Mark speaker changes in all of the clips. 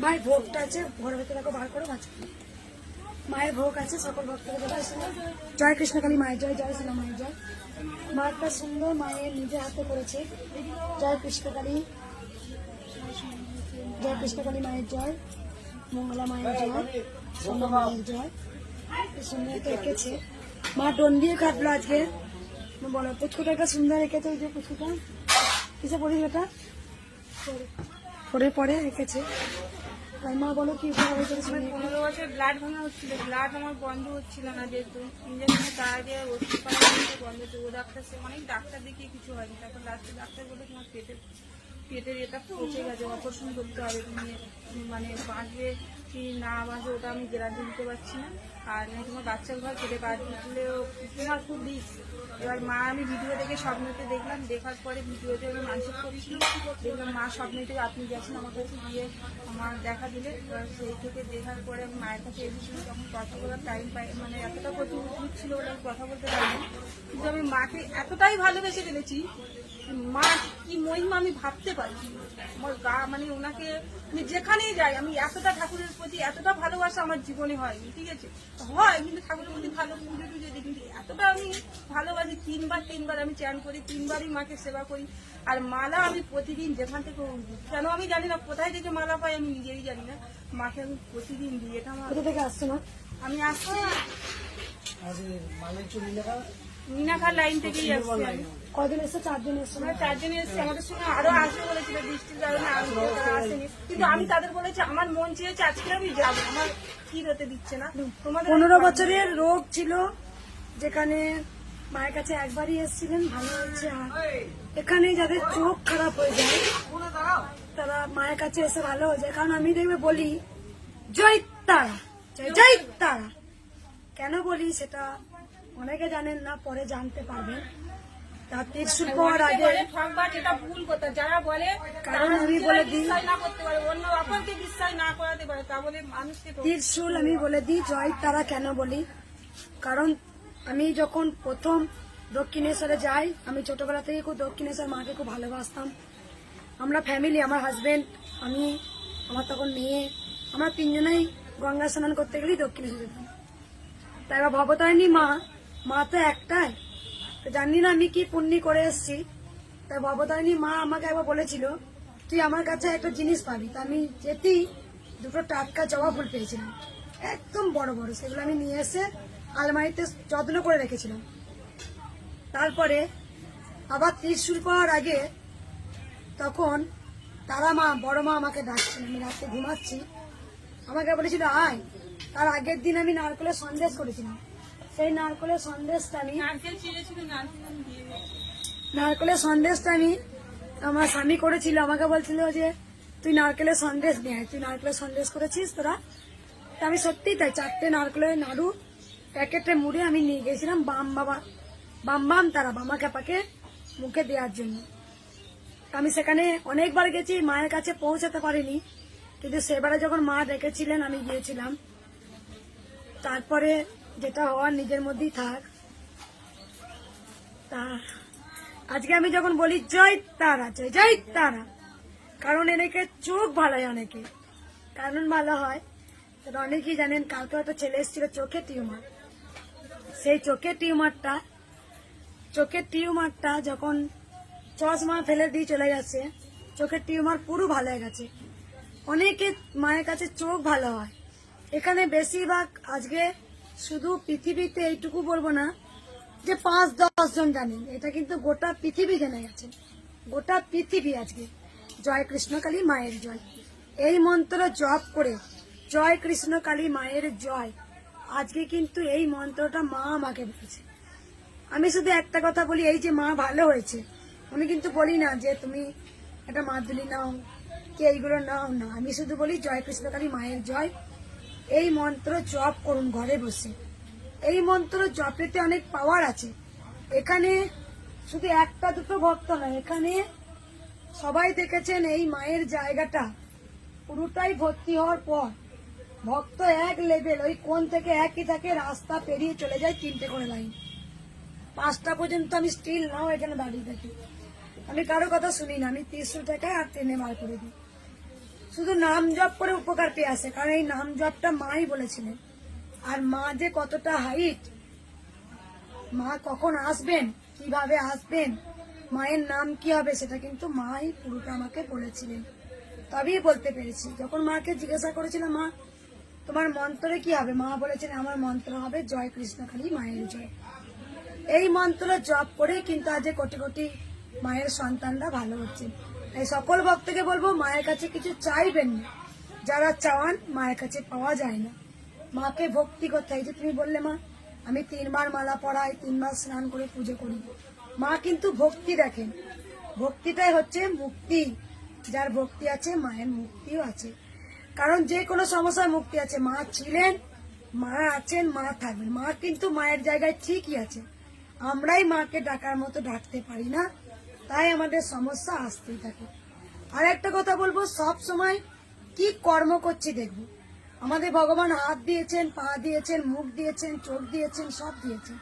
Speaker 1: মায়ের ভোগটা আছে, ঘরের ভেতরে বার করো মায়ের ভোগ আছে, সকল ভক্তদের জয় কৃষ্ণকালী মায়ের জয়, জয় শ্রীরাম মায়ের জয়। মায়েরটা সুন্দর, মায়ের নিজের হাতে করেছে। জয় কৃষ্ণকালী, জয় কৃষ্ণকালী মায়ের জয়, মঙ্গলা মায়ের জয়, সোনা মায়ের জয়। সুন্দর এঁকেছে মা, ডন দিয়ে কাটলো আজকে। বলো পুচকুটা একটা সুন্দর এঁকেছে, ওই যে পুচকুটা কিসে পড়িস এটা পরে পরে এঁকেছে। তাই মা বলো কি
Speaker 2: আমার 15 বছর ব্লাড ভাঙা হচ্ছিল, ব্লাড আমার বন্ধ হচ্ছিল না, যেহেতু ইঞ্জেকশনে তার আগে ওষুধ পাওয়া বন্ধ হচ্ছে। ও ডাক্তার, সে অনেক ডাক্তার দেখিয়ে কিছু হয়নি। তারপর লাস্টে ডাক্তার বলে তোমার পেটের এটা পচে গেছে, অপারেশন করতে হবে, তুমি মানে বাঁচবে কি না বাঁচবে ওটা আমি গ্যারান্টি দিতে পারছি না। আর না তোমার বাচ্চার ঘর পেটে বাদ দিলেও তোমার খুব রিস্ক। এবার মা, আমি ভিডিও দেখে স্বপ্নতে দেখলাম, দেখার পরে ভিডিওতে আমি মানসিক করেছিলাম, দেখলাম মা স্বপ্নতে আপনি গেছেন আমার কাছে, গিয়ে আমার দেখা দিলে। এবার সেই থেকে দেখার পরে আমি মায়ের কাছে এসেছিলাম, তখন কথা বলার টাইম পাই, মানে এতটা প্রচুর ছিল ওটা আমি কথা বলতে পারিনি। কিন্তু আমি মাকে এতটাই ভালোবেসে ফেলেছি, মা কি মহিমা আমি ভাবতে পারি। আমার গা মানে ওনাকে আমি যেখানেই যাই, আমি এতটা ঠাকুরের প্রতি এতটা ভালোবাসা আমার জীবনে হয়নি। ঠিক আছে, হয় কিন্তু ঠাকুরের প্রতি ভালো পুজো টুজো দিই, কিন্তু এতটা আমি ভালোবাসি। তিনবার আমি চান করি, 3বারই মাকে সেবা করি। আর মালা আমি প্রতিদিন যেখান থেকে কেন আমি জানি না, কোথায় থেকে মালা পাই আমি নিজেই জানি না, মাকে আমি প্রতিদিন দিই। এটা আমার
Speaker 1: কোথা থেকে আসছো না?
Speaker 2: আমি আসছি মিনাখার লাইন থেকেই আসছি। আমি
Speaker 1: কদিন এসছে? 4 দিন এসছে।
Speaker 2: আমরা 4 জনে এসেছি, আমাদের সঙ্গে আরো আসবে বলেছিল, বৃষ্টির কারণে আসবে, তারা আসেনি। কিন্তু আমি তাদের বলেছি আমার মন চেয়েছে আজকে আমি যাবো, আমার কি হতে দিচ্ছে না। তোমাদের
Speaker 1: 15 বছরের রোগ ছিল, যেখানে মায়ের কাছে একবারই এসেছিলেন, ভালো হয়েছে। আর এখানে যাদের চোখ খারাপ হয়ে যায় তারা মায়ের কাছে এসে ভালো হয়ে যায়। কারণ আমি দেখবে বলি জয় তারা, জয় জয় তারা। কেন বলি সেটা অনেকে জানেন না, পরে জানতে পারবেন। তার ত্রিশূল পাওয়ার আগে,
Speaker 2: ঠকবাজ এটা ভুল কথা যারা বলে,
Speaker 1: কারণ আমি বলে দিই
Speaker 2: বিশ্বাস না করতে পারে, অন্য অপরকে বিশ্বাস না করাতে পারে, তা বলে মানুষকে
Speaker 1: ত্রিশূল আমি বলে দিই জয় তারা কেন বলি। কারণ আমি যখন প্রথম দক্ষিণেশ্বরে যাই, আমি ছোটবেলা থেকে খুব দক্ষিণেশ্বর মাকে খুব ভালোবাসতাম। আমরা ফ্যামিলি, আমার হাজবেন্ড, আমি, আমার তখন মেয়ে, আমরা 3জনেই গঙ্গা স্নান করতে গেলেই দক্ষিণেশ্বর যেতাম। তাই এবার ভবতারিণী মা তো একটাই, তো জানি না আমি কি পুণ্যি করে এসেছি। তাই ভবতারিণী মা আমাকে একবার বলেছিল তুই আমার কাছে একটা জিনিস পাবি। তা আমি যেতেই 2টো টাটকা জবা ফুল পেয়েছিলাম, একদম বড় বড়। সেগুলো আমি নিয়ে এসে আলমারিতে যত্ন করে রেখেছিলাম। তারপরে আবার ত্রিশূল পাওয়ার আগে তখন তারা মা, বড় মা আমাকে ডাকছিল, আমি রাতে ঘুমাচ্ছি, আমাকে বলেছিল আয়। তার আগের দিন আমি নারকেলের সন্দেশ করেছিলাম, সেই নারকেলের সন্দেশটা আমি আমার স্বামী করেছিল। আমাকে বলছিল যে তুই নারকেলের সন্দেশ নিয়ে আয়, তুই নারকেলের সন্দেশ করেছিস তোরা। তা আমি সত্যিই তাই 4টে নারকেলের নাড়ু প্যাকেটে মুড়ে আমি নিয়ে গেছিলাম বাম তারা বামা খেপাকে মুখে দেওয়ার জন্য। আমি সেখানে অনেকবার গেছি, মায়ের কাছে পৌঁছাতে পারিনি, কিন্তু সেবারে যখন মা ডেকেছিলেন আমি গিয়েছিলাম। তারপরে যেটা হওয়ার নিজের মধ্যেই থাক। তা আজকে আমি যখন বলি জয় তারা, জয় জয় তারা, কারণ এনেকে চোখ ভালো হয়, অনেকে কারণ ভালো হয়। অনেকেই জানেন কালকে হয়তো ছেলে এসেছিল চোখে টিউমার। সেই চোখের টিউমারটা যখন চশমা ফেলে দিয়ে চলে গেছে, চোখের টিউমার পুরো ভালো হয়ে গেছে। অনেকে মায়ের কাছে চোখ ভালো হয়। এখানে বেশিরভাগ আজকে শুধু পৃথিবীতে এইটুকু বলবো না যে 5-10 জন জানেন, এটা কিন্তু গোটা পৃথিবী জেনে গেছে। গোটা পৃথিবী আজকে জয় কৃষ্ণকালী মায়ের জয়, এই মন্ত্র জপ করে জয় কৃষ্ণকালী মায়ের জয়। আজকে কিন্তু এই মন্ত্রটা মা আমাকে বলেছে। আমি শুধু একটা কথা বলি, এই যে মা ভালো হয়েছে, আমি কিন্তু বলি না যে তুমি একটা মাদুলি নাও কি এইগুলো নাও না। আমি শুধু বলি জয় কৃষ্ণকালী মায়ের জয়, এই মন্ত্র জপ করুন ঘরে বসে। এই মন্ত্র জপেতে অনেক পাওয়ার আছে। এখানে শুধু 1-2 ভক্ত নয়, এখানে সবাই দেখেছেন এই মায়ের জায়গাটা পুরোটাই ভর্তি হওয়ার পর ভক্ত এক লেভেল, ওই কোণ থেকে একই থাকে, রাস্তা পেরিয়ে চলে যায় 3টে করে লাইন। 5টা পর্যন্ত আমি স্টিল নাও এখানে দাঁড়িয়ে থাকি। আমি কারো কথা শুনি না, আমি 300 টাকা আর ট্রেনে বার করে দিই। শুধু নাম জপ করে উপকার পেয়ে আসে, কারণ এই নাম জপটা মাই বলেছিলেন। আর মা যে কতটা হাইট, মা কখন আসবেন, কিভাবে আসবেন, মায়ের নাম কি হবে, সেটা কিন্তু মাই পুরোটা আমাকে বলেছিলেন, তবেই বলতে পেরেছি। যখন মাকে জিজ্ঞাসা করেছিলাম, মা তোমার মন্ত্রে কি হবে, মা বলেছেন আমার মন্ত্র হবে জয় কৃষ্ণকালী মায়ের জয়। এই মন্ত্র জপ করে কিন্তু আজ কোটি কোটি মায়ের সন্তানরা ভালো হচ্ছে। এই সকল ভক্তকে বলবো, মায়ের কাছে কিছু চাইবেন না, যারা চাওয়ান মায়ের কাছে পাওয়া যায় না। মাকে ভক্তি করতে হয়। যে তুমি বললে মা আমি 3 বার মালা পড়াই, 3 বার স্নান করে পুজো করি, মা কিন্তু ভক্তি দেখেন। ভক্তিটাই হচ্ছে মুক্তি। যার ভক্তি আছে মায়ের মুক্তিও আছে। কারণ যে কোনো সমস্যায় মুক্তি আছে। মা ছিলেন, মা আছেন, মা থাকবেন। মা কিন্তু মায়ের জায়গায় ঠিকই আছে, আমরাই মাকে ডাকার মতো ডাকতে পারি না, তাই আমাদের সমস্যা আসতেই থাকে। আর একটা কথা বলবো, সব সময় কি কর্ম করছি দেখবো। আমাদের ভগবান হাত দিয়েছেন, পা দিয়েছেন, মুখ দিয়েছেন, চোখ দিয়েছেন, সব দিয়েছেন।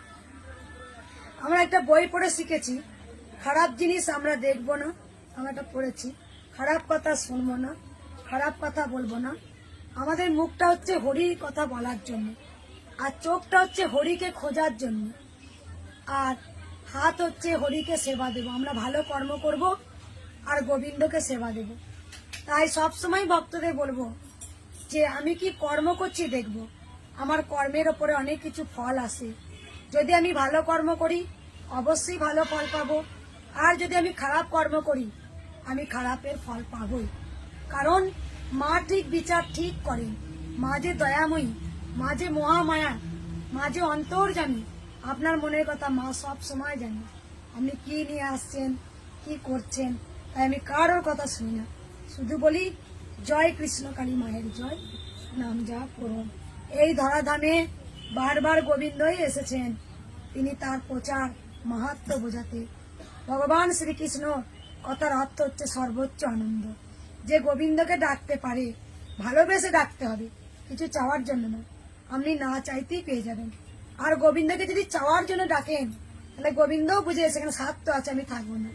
Speaker 1: আমরা একটা বই পড়ে শিখেছি, খারাপ জিনিস আমরা দেখবো না। আমরা একটা পড়েছি, খারাপ কথা শুনবো না, খারাপ কথা বলবো না। আমাদের মুখটা হচ্ছে হরির কথা বলার জন্য, আর চোখটা হচ্ছে হরিকে খোঁজার জন্য, আর হাত হচ্ছে হরিকে সেবা দেব। আমরা ভালো কর্ম করব আর গোবিন্দকে সেবা দেব। তাই সব সময় ভক্তদের বলবো যে আমি কি কর্ম করছি দেখব। আমার কর্মের ওপরে অনেক কিছু ফল আসে। যদি আমি ভালো কর্ম করি অবশ্যই ভালো ফল পাবো, আর যদি আমি খারাপ কর্ম করি আমি খারাপের ফল পাবই। কারণ মা ঠিক বিচার ঠিক করেন। মা যে দয়াময়ী, মা যে মহামায়া, মা যে অন্তর্যামী। আপনার মনের কথা মা সব সময় জানে, আপনি কি নিয়ে আসছেন, কি করছেন। তাই আমি কারোর কথা শুনি না, শুধু বলি জয় কৃষ্ণকালী মায়ের জয়, নাম জপ করুন। এই ধরাধামে বারবার গোবিন্দই এসেছেন, তিনি তার প্রচার মাহাত্ম্য বোঝাতে। ভগবান শ্রীকৃষ্ণ কথার অর্থ হচ্ছে সর্বোচ্চ আনন্দ। যে গোবিন্দকে ডাকতে পারে, ভালোবেসে ডাকতে হবে, কিছু চাওয়ার জন্য না। আপনি না চাইতেই পেয়ে যাবেন। আর গোবিন্দকে যদি চাওয়ার জন্য ডাকেন, তাহলে গোবিন্দও বুঝে সেখানে স্বার্থ আছে, আমি থাকবো না,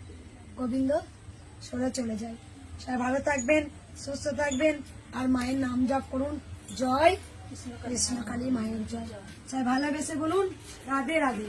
Speaker 1: গোবিন্দ সরে চলে যায়। সবাই ভালো থাকবেন, সুস্থ থাকবেন, আর মায়ের নাম জপ করুন। জয় কৃষ্ণকালী মায়ের জয়। সবাই ভালোবেসে বলুন রাধে রাধে।